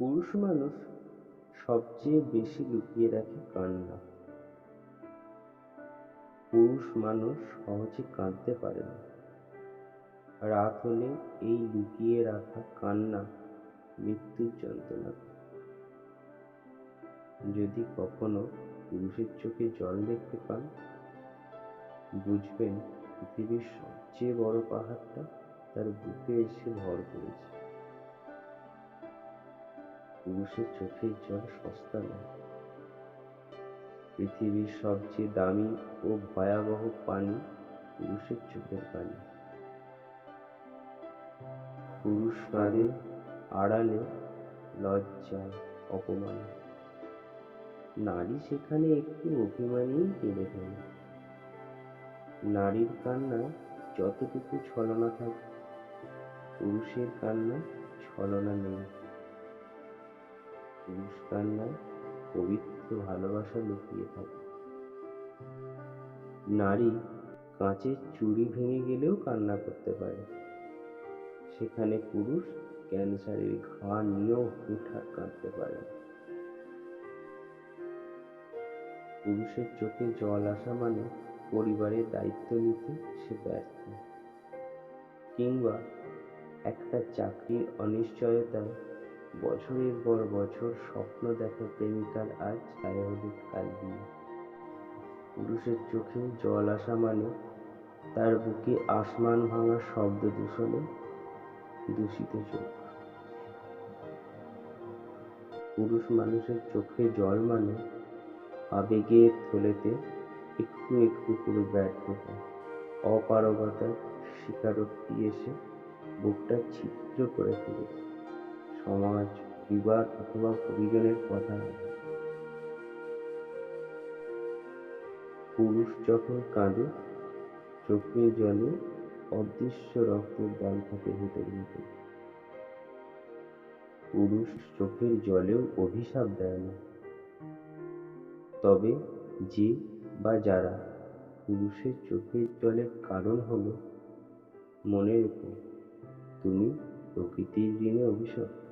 পুরুষ মানুষ সবচেয়ে বেশি লুকিয়ে রাখে কান্না। পুরুষ মানুষ সহজে কাঁদতে পারে না। রাত হলে এই লুকিয়ে রাখা কান্না মৃত্যুর যন্ত্রণা। যদি কখনো পুরুষের চোখে জল দেখতে পান, বুঝবেন পৃথিবীর সবচেয়ে বড় পাহাড়টা তার বুকে এসে ভর করেছে। পুরুষের চোখের জল সস্তা নয়। পৃথিবীর সবচেয়ে দামি ও ভয়াবহ পানি পুরুষের চোখের পানি। পুরুষ কাঁদে আড়ালে, লজ্জায়, অপমানে। নারী সেখানে একটু অভিমানেই কেঁদে ফেলে। নারীর কান্না যতটুকু ছলনা থাকে, পুরুষের কান্না ছলনা নেই। পুরুষ কান্নায় পবিত্র ভালোবাসা লুকিয়ে থাকে। নারী কাঁচের চুড়ি ভেঙে গেলেও কান্না করতে পারে, সেখানে পুরুষ ক্যান্সারের ঘা নিয়েও হুটহাট কাঁদতে পারে। পুরুষের চোখে জল আসা মানে পরিবারের দায়িত্ব নিতে সে ব্যর্থ, কিংবা একটা চাকরির অনিশ্চয়তায় বছরের পর বছর স্বপ্ন দেখা প্রেমিকার আজ ছায়া হলুদ কাল বিয়ে। পুরুষের চোখে জল আসা মানে তার বুকে আসমান ভাঙা শব্দ দূষণে দূষিত চোখ। পুরুষ মানুষের চোখে জল মানে আবেগের থলেতে একটু একটু করে ব্যর্থতা, অপারগতার স্বীকারোক্তি এসে বুকটা ছিদ্র করে ফেলেছে। সমাজ, বিবাদ অথবা অভিযোগের কথা। পুরুষ যখন কাঁদে, চোখের জলে অদৃশ্য রক্তের দাগ থাকে ভিতরে ভিতরে। পুরুষ চোখের জলেও অভিশাপ দেয় না। তবে যে বা যারা পুরুষের চোখের জলের কারণ হলো, মনে রেখো, তুমি প্রকৃতির ঋণে অভিশপ্ত।